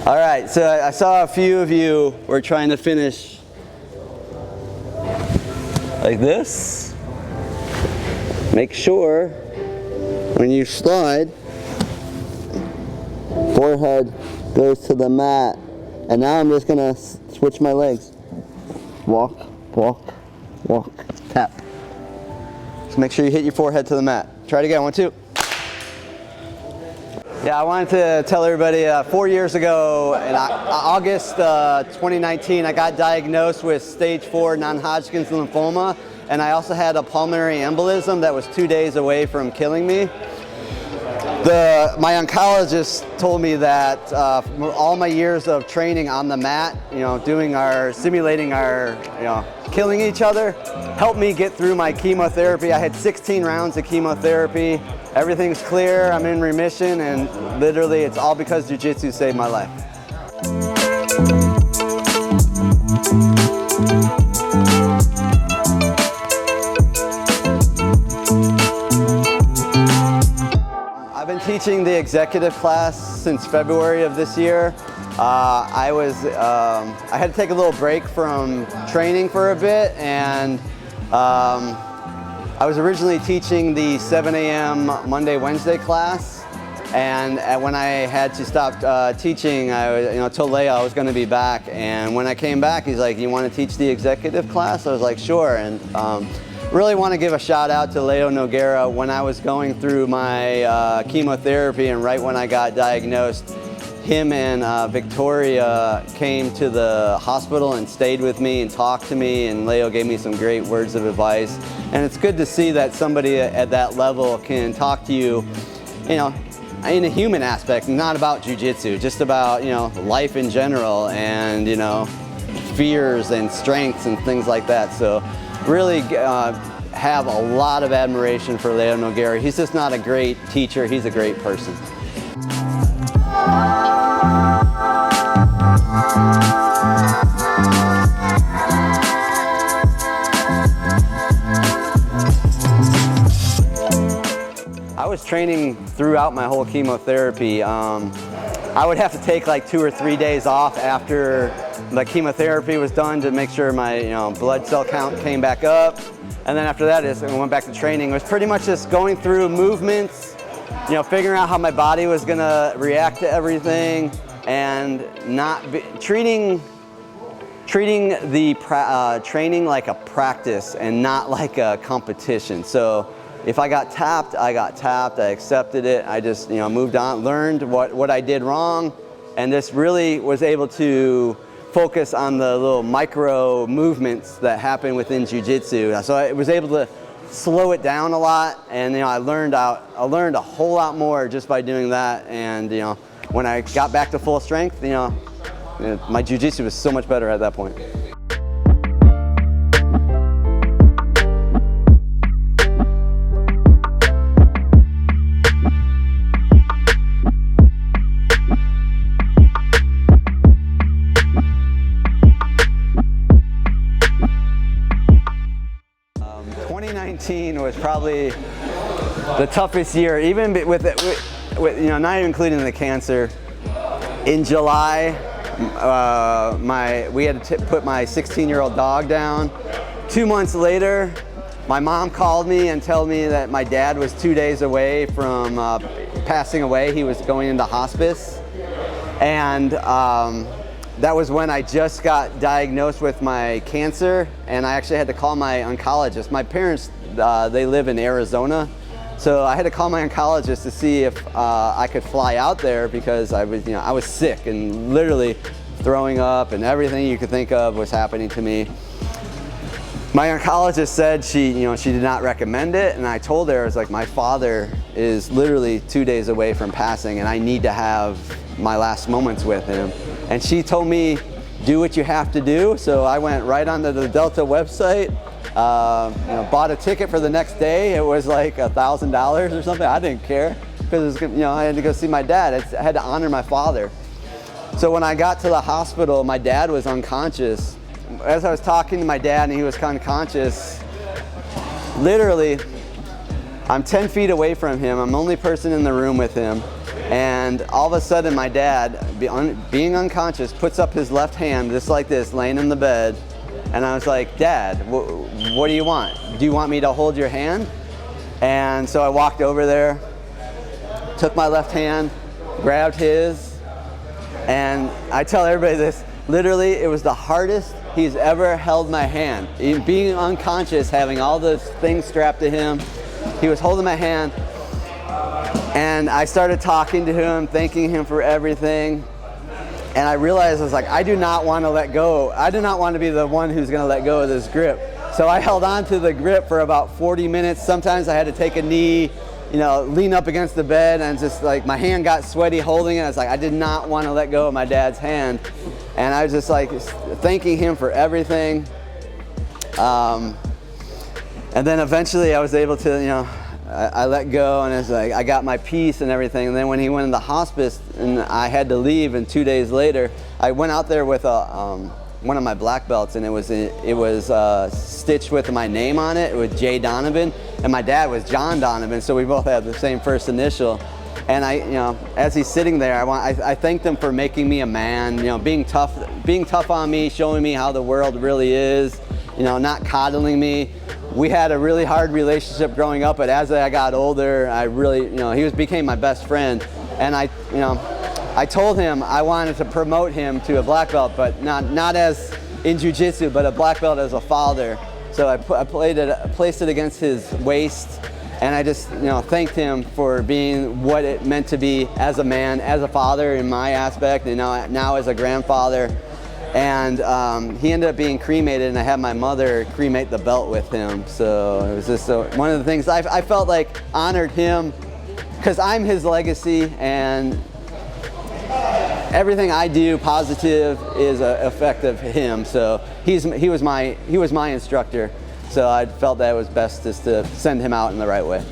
All right, so I saw a few of you were trying to finish like this. Make sure when you slide, forehead goes to the mat. And now I'm just gonna switch my legs. Walk, walk, walk, tap. So make sure you hit your forehead to the mat. Try it again, 1, 2. Yeah, I wanted to tell everybody 4 years ago in August 2019, I got diagnosed with stage 4 non-Hodgkin's lymphoma, and I also had a pulmonary embolism that was 2 days away from killing me. My oncologist told me that all my years of training on the mat, simulating our, killing each other, helped me get through my chemotherapy. I had 16 rounds of chemotherapy. Everything's clear, I'm in remission, and literally it's all because jiu-jitsu saved my life. I've been teaching the executive class since February of this year. I had to take a little break from training for a bit, and I was originally teaching the 7 a.m. Monday-Wednesday class, and when I had to stop teaching, I told Leo I was going to be back, and when I came back, he's like, "You want to teach the executive class?" I was like, "Sure." And really want to give a shout out to Leo Noguera. When I was going through my chemotherapy and right when I got diagnosed, him and Victoria came to the hospital and stayed with me and talked to me, and Leo gave me some great words of advice. And it's good to see that somebody at that level can talk to you, in a human aspect, not about jiu-jitsu, just about, life in general and, fears and strengths and things like that. So really have a lot of admiration for Leo Noguera. He's just not a great teacher, he's a great person. I was training throughout my whole chemotherapy. I would have to take like 2 or 3 days off after the chemotherapy was done to make sure my blood cell count came back up. And then after that, I went back to training. It was pretty much just going through movements, figuring out how my body was gonna react to everything, and treating the training like a practice and not like a competition. So if I got tapped, I got tapped. I accepted it. I just moved on, learned what I did wrong, and just really was able to focus on the little micro movements that happen within jiu-jitsu. So I was able to slow it down a lot, and I learned a whole lot more just by doing that. And when I got back to full strength, my jiu-jitsu was so much better at that point. Was probably the toughest year, even with not even including the cancer. In July, we had to put my 16-year-old dog down. 2 months later, my mom called me and told me that my dad was 2 days away from passing away. He was going into hospice, and that was when I just got diagnosed with my cancer, and I actually had to call my oncologist. My parents, they live in Arizona, so I had to call my oncologist to see if I could fly out there because I was sick and literally throwing up, and everything you could think of was happening to me. My oncologist said she did not recommend it, and I told her, I was like, my father is literally 2 days away from passing, and I need to have my last moments with him. And she told me, do what you have to do. So I went right onto the Delta website, bought a ticket for the next day. It was like $1,000 or something. I didn't care because I had to go see my dad. I had to honor my father. So when I got to the hospital, my dad was unconscious. As I was talking to my dad and he was unconscious, literally, I'm 10 feet away from him. I'm the only person in the room with him. And all of a sudden my dad, being unconscious, puts up his left hand just like this, laying in the bed. And I was like, Dad, what do you want? Do you want me to hold your hand? And so I walked over there, took my left hand, grabbed his, and I tell everybody this, literally it was the hardest he's ever held my hand. Being unconscious, having all those things strapped to him, he was holding my hand, and I started talking to him, thanking him for everything. And I realized, I was like, I do not want to let go. I do not want to be the one who's going to let go of this grip. So I held on to the grip for about 40 minutes. Sometimes I had to take a knee, lean up against the bed, and just like my hand got sweaty holding it. I was like, I did not want to let go of my dad's hand. And I was just like thanking him for everything. And then eventually I was able to, I let go, and it's like I got my peace and everything. And then when he went into hospice and I had to leave, and 2 days later, I went out there with one of my black belts, and it was stitched with my name on it. It was J. Donovan, and my dad was John Donovan, so we both had the same first initial. And as he's sitting there, I thanked him for making me a man, being tough on me, showing me how the world really is, not coddling me. We had a really hard relationship growing up, but as I got older, I really, he became my best friend. And I told him I wanted to promote him to a black belt, but not as in jiu-jitsu, but a black belt as a father. So I placed it against his waist, and I just thanked him for being what it meant to be as a man, as a father in my aspect, and now as a grandfather. And he ended up being cremated, and I had my mother cremate the belt with him. So it was just one of the things I felt like honored him, because I'm his legacy, and everything I do positive is an effect of him. So he was my instructor. So I felt that it was best just to send him out in the right way.